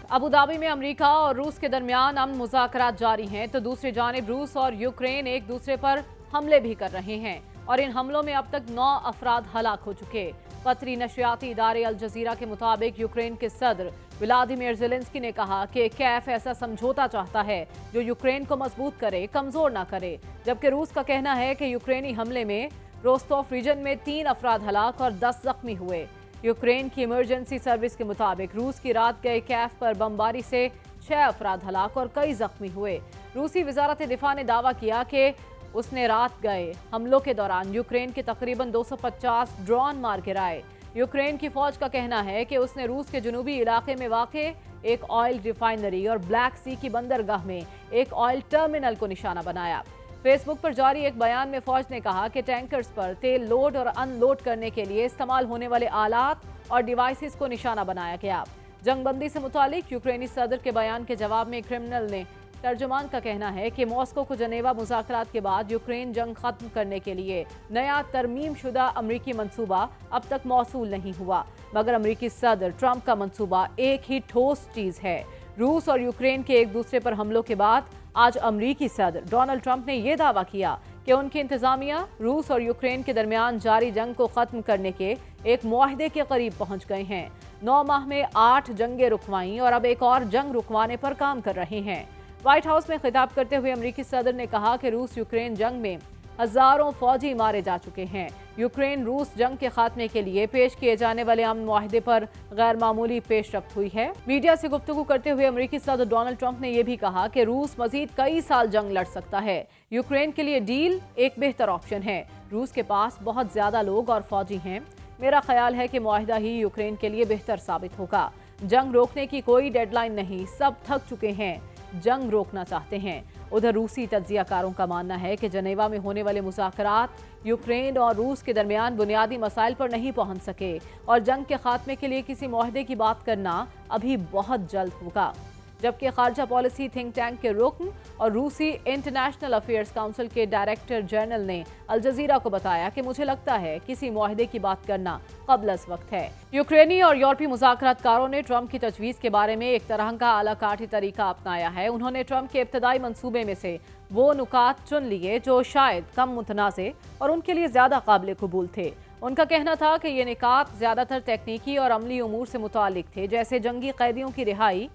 Abu Dhabi में America और रूस के दरमियान अमन मुज़ाकरात जारी हैं, तो दूसरी जानिब रूस और यूक्रेन एक दूसरे पर हमले भी कर रहे हैं और इन हमलों में अब तक 9 अफराद हलाक हो चुके। कतरी नशरियाती इदारे अल जजीरा के मुताबिक यूक्रेन के सदर व्लादिमीर ज़ेलेंस्की ने कहा कि कैफ ऐसा समझौता चाहता है जो यूक्रेन को मजबूत करे, कमजोर ना करे, जबकि रूस का कहना है कि यूक्रेनी हमले में रोस्तोफ रीजन में 3 अफराद हलाक और 10 जख्मी हुए। यूक्रेन की इमरजेंसी सर्विस के मुताबिक रूस की रात गए कैफ पर बमबारी से 6 अफराद हलाक और कई जख्मी हुए। रूसी वजारत दिफा ने दावा किया कि उसने रात गए हमलों के दौरान यूक्रेन के तकरीबन 250 ड्रोन मार गिराए। यूक्रेन की फौज का कहना है कि उसने रूस के जनूबी इलाके में वाक़े एक ऑयल रिफाइनरी और ब्लैक सी की बंदरगाह में एक ऑयल टर्मिनल को निशाना बनाया। फेसबुक पर जारी एक बयान में फौज ने कहा कि टैंकर्स पर तेल लोड और अनलोड करने के लिए इस्तेमाल होने वाले आलात और डिवाइसेस को निशाना बनाया गया। जंगबंदी से मुतालिक यूक्रेनी सदर के बयान के जवाब में क्रिमिनल ने तर्जुमान का कहना है कि मॉस्को को जनेवा मुज़ाकरात के बाद यूक्रेन जंग खत्म करने के लिए नया तरमीम शुदा अमरीकी मंसूबा अब तक मौसूल नहीं हुआ, मगर अमरीकी सदर ट्रंप का मंसूबा एक ही ठोस चीज़ है। रूस और यूक्रेन के एक दूसरे पर हमलों के बाद आज अमरीकी सदर डोनाल्ड ट्रंप ने यह दावा किया कि उनकी इंतजामिया रूस और यूक्रेन के दरमियान जारी जंग को खत्म करने के एक मुआहदे के करीब पहुंच गए हैं। 9 माह में 8 जंगें रुकवाईं और अब एक और जंग रुकवाने पर काम कर रहे हैं। व्हाइट हाउस में खिताब करते हुए अमरीकी सदर ने कहा कि रूस यूक्रेन जंग में हजारों फौजी मारे जा चुके हैं। यूक्रेन रूस जंग के खात्मे के लिए पेश किए जाने वाले अमन मुआहदे पर गैर मामूली पेशरफ्त हुई है। मीडिया से गुफ्तगू करते हुए अमरीकी सदर डोनाल्ड ट्रंप ने यह भी कहा कि रूस मजीद कई साल जंग लड़ सकता है। यूक्रेन के लिए डील एक बेहतर ऑप्शन है। रूस के पास बहुत ज्यादा लोग और फौजी हैं। मेरा ख्याल है कि मुआहदा ही यूक्रेन के लिए बेहतर साबित होगा। जंग रोकने की कोई डेडलाइन नहीं, सब थक चुके हैं, जंग रोकना चाहते हैं। उधर रूसी तज्जियाकारों का मानना है कि जनेवा में होने वाले मुज़ाकरात यूक्रेन और रूस के दरमियान बुनियादी मसाइल पर नहीं पहुंच सके और जंग के खात्मे के लिए किसी मुआहदे की बात करना अभी बहुत जल्द होगा। जबकि खारजा पॉलिसी थिंक टैंक के रुकन और रूसी इंटरनेशनल अफेयर्स काउंसिल के डायरेक्टर जनरल ने अल जजीरा को बताया कि मुझे लगता है किसी मुआहदे की बात करना क़ब्ल अज़ वक्त है। यूक्रेनी और यूरोपीय मुज़ाकरातकारों ने ट्रंप की तजवीज़ के बारे में एक तरह का आला काठी तरीका अपनाया है। उन्होंने ट्रंप के इब्तदाई मंसूबे में से वो नुकात चुन लिए जो शायद कम मुतनाज़े और उनके लिए ज़्यादा काबिल कबूल थे। उनका कहना था कि ये निकात ज़्यादातर तकनीकी और अमली उमूर से मुतालिक थे, जैसे जंगी कैदियों की रिहाई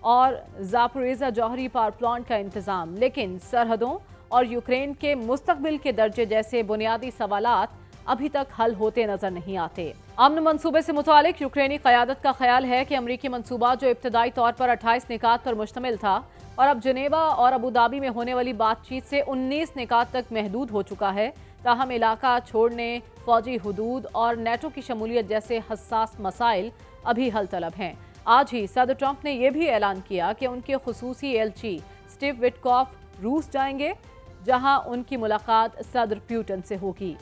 और ज़ापोरिज़ा जौहरी पावर प्लांट का इंतज़ाम, लेकिन सरहदों और यूक्रेन के मुस्तकबिल के दर्जे जैसे बुनियादी सवालात अभी तक हल होते नजर नहीं आते। अमन मंसूबे से मुतालिक यूक्रेनी क़यादत का ख्याल है कि अमरीकी मंसूबा जो इब्तदाई तौर पर 28 निकात पर मुश्तमिल था और अब जनेवा और अबू धाबी में होने वाली बातचीत से 19 निकात तक महदूद हो चुका है, ताहम इलाका छोड़ने, फौजी हुदूद और नेटो की शमूलियत जैसे हसास मसाइल अभी हल तलब हैं। आज ही सदर ट्रंप ने यह भी ऐलान किया कि उनके खुसूसी एलची स्टीव विटकॉफ रूस जाएंगे, जहां उनकी मुलाकात सदर पुतिन से होगी।